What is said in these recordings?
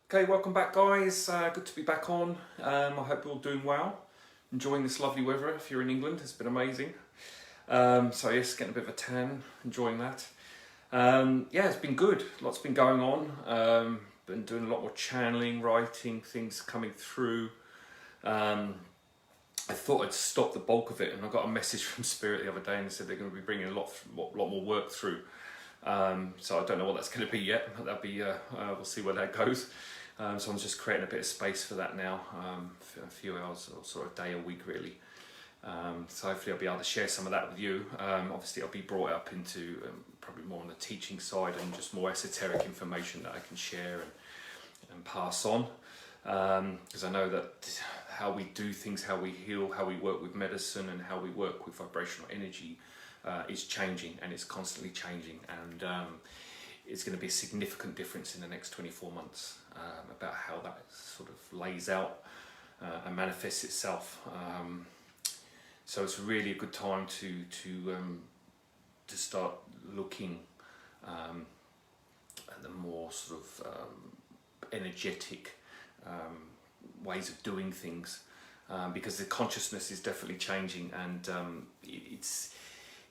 Okay, welcome back guys, good to be back on. I hope you're all doing well, enjoying this lovely weather. If you're in England, it's been amazing. So yes, getting a bit of a tan, enjoying that. Yeah, it's been good, lots been going on. Been doing a lot more channeling, writing, things coming through. I thought I'd stop the bulk of it, and I got a message from Spirit the other day and they said they're going to be bringing a lot more work through. So I don't know what that's going to be yet. That'll be we'll see where that goes. So I'm just creating a bit of space for that now, a few hours or sort of a day a week really. So hopefully I'll be able to share some of that with you. Obviously I'll be brought up into probably more on the teaching side and just more esoteric information that I can share and pass on. Because I know that how we do things, how we heal, how we work with medicine and how we work with vibrational energy is changing, and it's constantly changing, and it's going to be a significant difference in the next 24 months about how that sort of lays out and manifests itself. So it's really a good time to start looking at the more sort of energetic ways of doing things, because the consciousness is definitely changing, and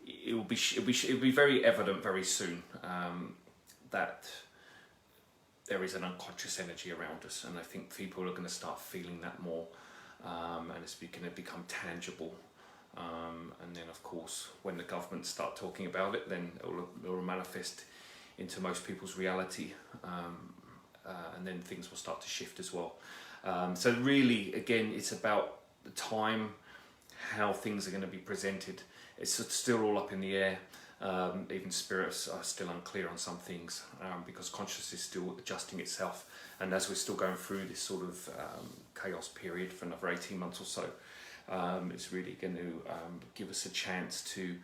it will be very evident very soon that there is an unconscious energy around us, and I think people are going to start feeling that more, and it's going to become tangible. And then, of course, when the government start talking about it, then it will manifest into most people's reality, and then things will start to shift as well. So really, again, it's about the time, how things are going to be presented. It's still all up in the air. Even spirits are still unclear on some things, because consciousness is still adjusting itself, and as we're still going through this sort of chaos period for another 18 months or so, it's really going to give us a chance to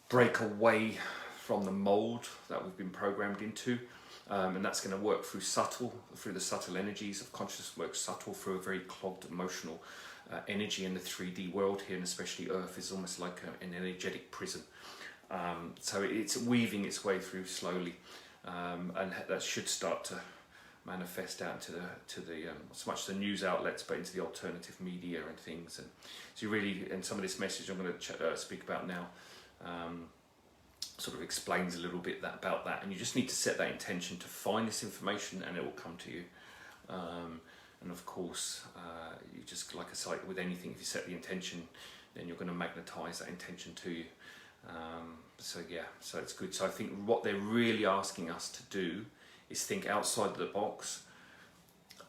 break away from the mold that we've been programmed into, and that's going to work through the subtle energies of consciousness, work subtle through a very clogged emotional energy in the 3D world here, and especially Earth is almost like an energetic prison. So it's weaving its way through slowly, and that should start to manifest out to the as much the news outlets, but into the alternative media and things. And so really, and some of this message I'm going to speak about now sort of explains a little bit about that, and you just need to set that intention to find this information, and it will come to you. And of course, you just, like I say, with anything, if you set the intention, then you're going to magnetize that intention to you. So yeah, so it's good. So I think what they're really asking us to do is think outside the box,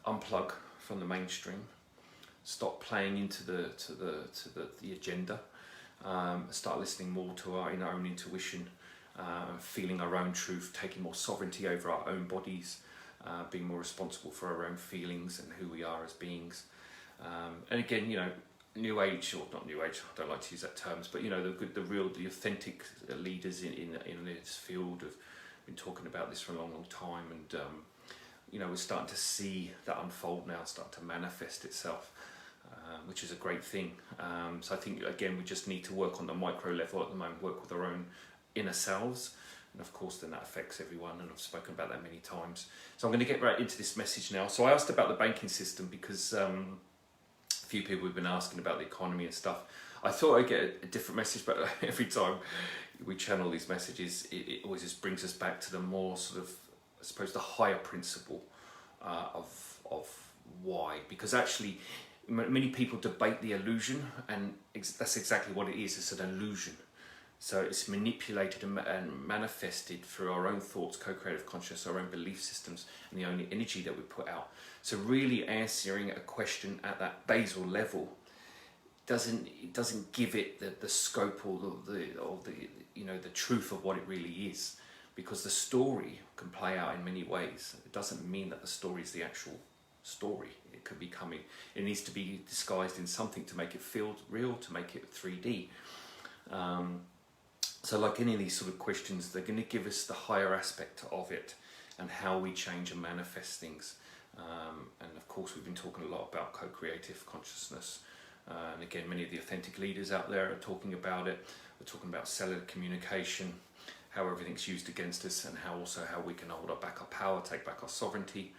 unplug from the mainstream, stop playing into the agenda, start listening more to our own intuition, feeling our own truth, taking more sovereignty over our own bodies, being more responsible for our own feelings and who we are as beings. And again, New Age, or not New Age, I don't like to use that terms, but the authentic leaders in this field have been talking about this for a long time, and we're starting to see that unfold now, start to manifest itself, which is a great thing. So I think, again, we just need to work on the micro level at the moment, work with our own inner selves, and of course then that affects everyone, and I've spoken about that many times. So I'm going to get right into this message now. So I asked about the banking system because a few people have been asking about the economy and stuff. I thought I'd get a different message, but every time we channel these messages, it always just brings us back to the more sort of, I suppose, the higher principle of why. Because actually, many people debate the illusion, and that's exactly what it is. It's an illusion. So it's manipulated and manifested through our own thoughts, co-creative consciousness, our own belief systems, and the only energy that we put out. So really answering a question at that basal level doesn't give it the scope or the truth of what it really is, because the story can play out in many ways. It doesn't mean that the story is the actual story. It could be coming. It needs to be disguised in something to make it feel real, to make it 3D. So like any of these sort of questions, they're going to give us the higher aspect of it and how we change and manifest things. And of course, we've been talking a lot about co-creative consciousness. And again, many of the authentic leaders out there are talking about it. We're talking about cellular communication, how everything's used against us, and how we can hold back our power, take back our sovereignty.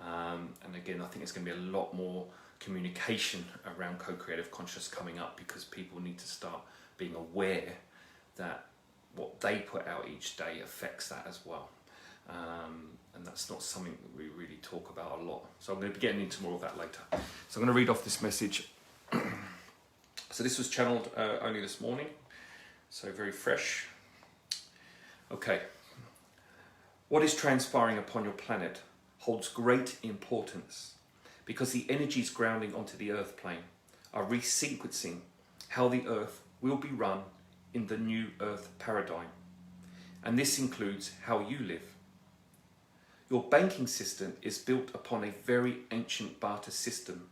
And again, I think there's going to be a lot more communication around co-creative consciousness coming up, because people need to start being aware that what they put out each day affects that as well. And that's not something that we really talk about a lot. So I'm going to be getting into more of that later. So I'm going to read off this message. So this was channeled only this morning, so very fresh. Okay. What is transpiring upon your planet holds great importance, because the energies grounding onto the earth plane are resequencing how the earth will be run in the new earth paradigm. And this includes how you live. Your banking system is built upon a very ancient barter system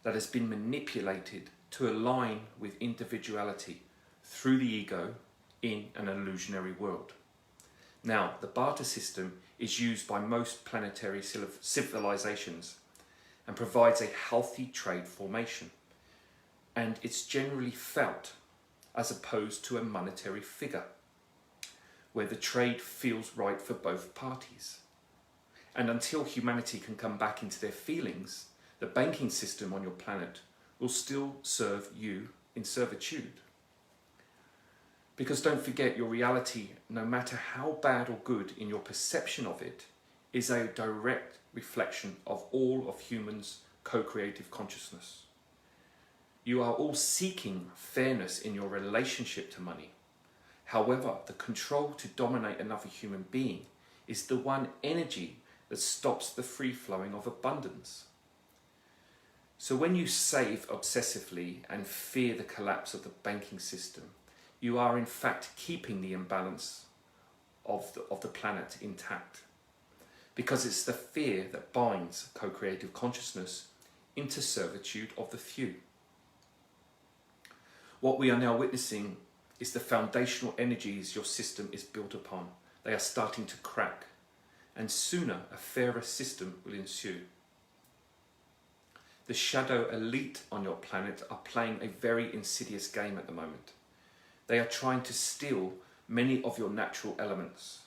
that has been manipulated to align with individuality through the ego in an illusionary world. Now, the barter system is used by most planetary civilizations and provides a healthy trade formation, and it's generally felt as opposed to a monetary figure, where the trade feels right for both parties. And until humanity can come back into their feelings, the banking system on your planet will still serve you in servitude. Because don't forget, your reality, no matter how bad or good in your perception of it, is a direct reflection of all of humans' co-creative consciousness. You are all seeking fairness in your relationship to money. However, the control to dominate another human being is the one energy that stops the free flowing of abundance. So when you save obsessively and fear the collapse of the banking system, you are in fact keeping the imbalance of the planet intact, because it's the fear that binds co-creative consciousness into servitude of the few. What we are now witnessing is the foundational energies your system is built upon. They are starting to crack, and sooner a fairer system will ensue. The shadow elite on your planet are playing a very insidious game at the moment. They are trying to steal many of your natural elements.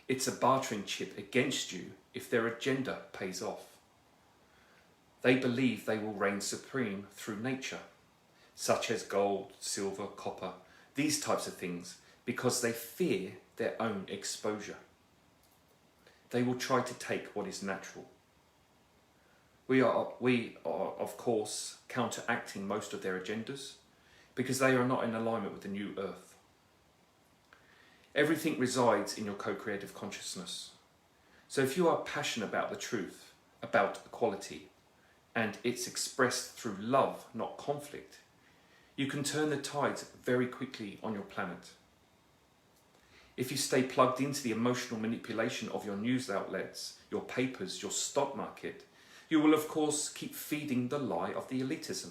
It's a bartering chip against you if their agenda pays off. They believe they will reign supreme through nature, such as gold, silver, copper, these types of things, because they fear their own exposure. They will try to take what is natural. We are of course counteracting most of their agendas, because they are not in alignment with the new earth. Everything resides in your co-creative consciousness. So if you are passionate about the truth, about equality, and it's expressed through love, not conflict, you can turn the tides very quickly on your planet. If you stay plugged into the emotional manipulation of your news outlets, your papers, your stock market, you will of course keep feeding the lie of the elitism.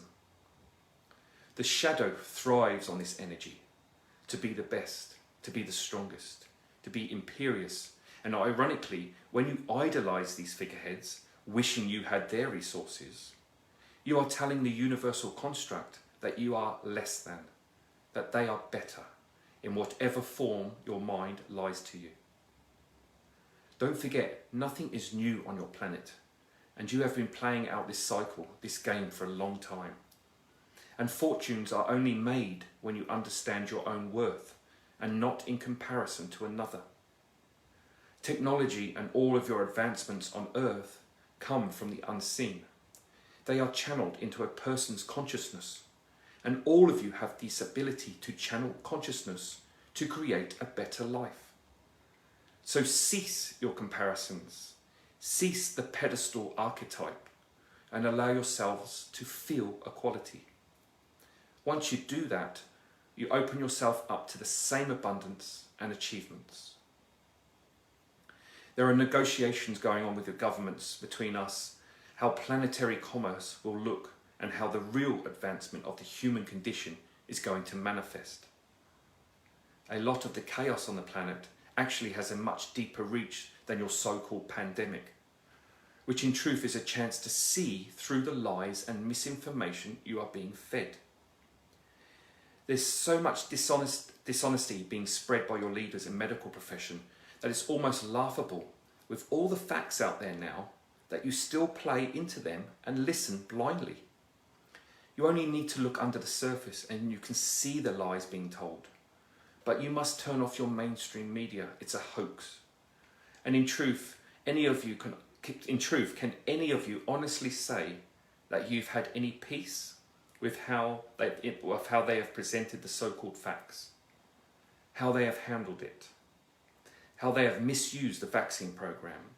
The shadow thrives on this energy, to be the best, to be the strongest, to be imperious. And ironically, when you idolize these figureheads, wishing you had their resources, you are telling the universal construct that you are less than, that they are better, in whatever form your mind lies to you. Don't forget, nothing is new on your planet, and you have been playing out this cycle, this game for a long time. And fortunes are only made when you understand your own worth, and not in comparison to another. Technology and all of your advancements on Earth come from the unseen. They are channeled into a person's consciousness, and all of you have this ability to channel consciousness to create a better life. So cease your comparisons, cease the pedestal archetype, and allow yourselves to feel equality. Once you do that, you open yourself up to the same abundance and achievements. There are negotiations going on with the governments between us, how planetary commerce will look, and how the real advancement of the human condition is going to manifest. A lot of the chaos on the planet actually has a much deeper reach than your so-called pandemic, which in truth is a chance to see through the lies and misinformation you are being fed. There's so much dishonesty being spread by your leaders in medical profession that it's almost laughable. With all the facts out there now, that you still play into them and listen blindly. You only need to look under the surface and you can see the lies being told. But you must turn off your mainstream media. It's a hoax. And in truth, can any of you honestly say that you've had any peace with how they have presented the so-called facts, how they have handled it, how they have misused the vaccine program,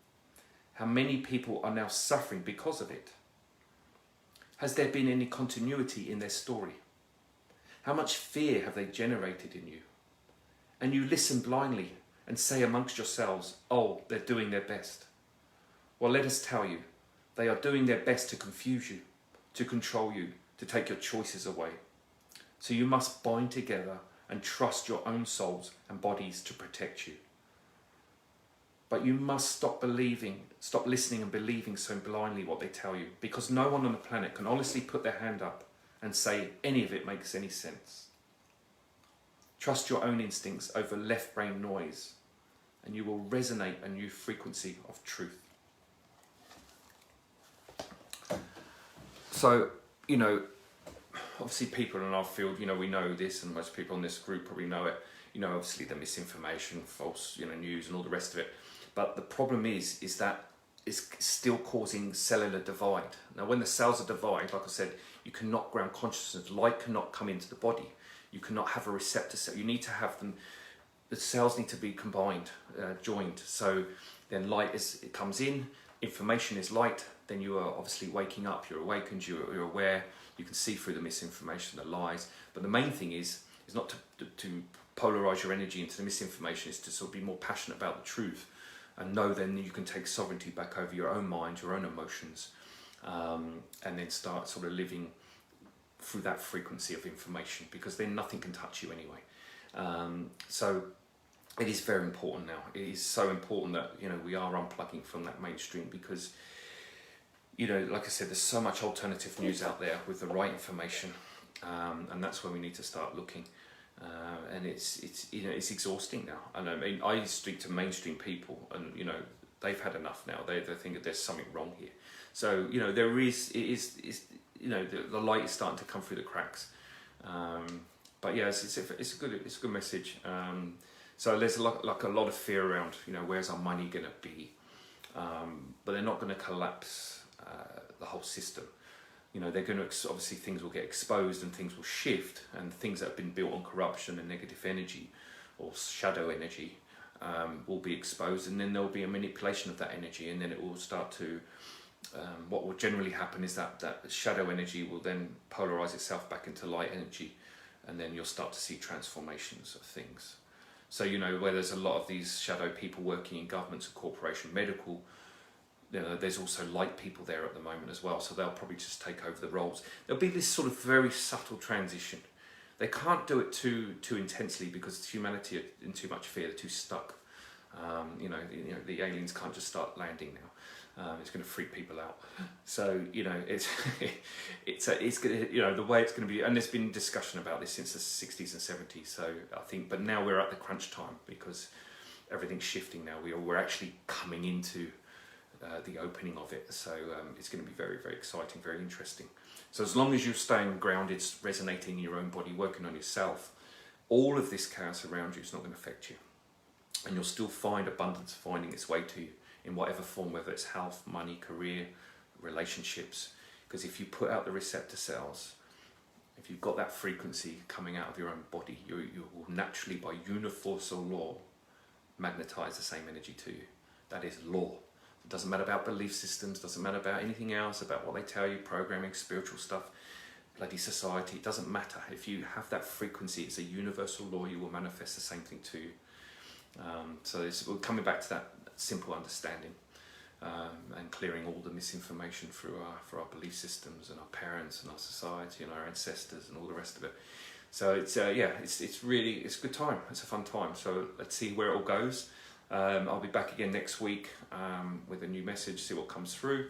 how many people are now suffering because of it? Has there been any continuity in their story? How much fear have they generated in you? And you listen blindly and say amongst yourselves, oh, they're doing their best. Well, let us tell you, they are doing their best to confuse you, to control you, to take your choices away. So you must bind together and trust your own souls and bodies to protect you. But you must stop listening and believing so blindly what they tell you, because no one on the planet can honestly put their hand up and say any of it makes any sense. Trust your own instincts over left brain noise, and you will resonate a new frequency of truth. So, obviously people in our field, we know this, and most people in this group probably know it. Obviously the misinformation, false, news and all the rest of it. But the problem is that it's still causing cellular divide. Now, when the cells are divided, like I said, you cannot ground consciousness. Light cannot come into the body. You cannot have a receptor cell. You need to have them. The cells need to be combined, joined. So then it comes in. Information is light. Then you are obviously waking up. You're awakened. You're aware. You can see through the misinformation, the lies. But the main thing is not to polarize your energy into the misinformation. Is to sort of be more passionate about the truth. And know then you can take sovereignty back over your own mind, your own emotions, and then start sort of living through that frequency of information, because then nothing can touch you anyway. So it is very important now. It is so important that we are unplugging from that mainstream, because like I said, there's so much alternative news out there with the right information, and that's where we need to start looking. And it's exhausting now. And I mean, I speak to mainstream people, and they've had enough now. They think that there's something wrong here. So the light is starting to come through the cracks. But yeah, it's a good message. So there's a lot of fear around. Where's our money going to be? But they're not going to collapse the whole system. They're going to, obviously things will get exposed and things will shift, and things that have been built on corruption and negative energy or shadow energy will be exposed, and then there'll be a manipulation of that energy, and then it will start to, what will generally happen is that shadow energy will then polarize itself back into light energy, and then you'll start to see transformations of things. So, where there's a lot of these shadow people working in governments and corporation, medical, there's also light people there at the moment as well, so they'll probably just take over the roles. There'll be this sort of very subtle transition. They can't do it too intensely, because humanity are in too much fear. They're too stuck. The aliens can't just start landing now. It's going to freak people out. So it's going the way it's going to be. And there's been discussion about this since the 60s and 70s. So I think, but now we're at the crunch time, because everything's shifting now. We're actually coming into the opening of it, so it's going to be very, very exciting, very interesting. So as long as you're staying grounded, resonating in your own body, working on yourself, all of this chaos around you is not going to affect you, and you'll still find abundance finding its way to you in whatever form, whether it's health, money, career, relationships. Because if you put out the receptor cells, if you've got that frequency coming out of your own body, you will naturally, by universal law, magnetize the same energy to you. That is law. It doesn't matter about belief systems, doesn't matter about anything else, about what they tell you, programming, spiritual stuff, bloody society. It doesn't matter. If you have that frequency, it's a universal law, you will manifest the same thing to you. So we're coming back to that simple understanding, and clearing all the misinformation through our belief systems and our parents and our society and our ancestors and all the rest of it. So it's it's a good time. It's a fun time. So let's see where it all goes. I'll be back again next week with a new message, see what comes through.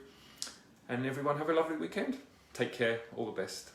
And everyone have a lovely weekend. Take care, all the best.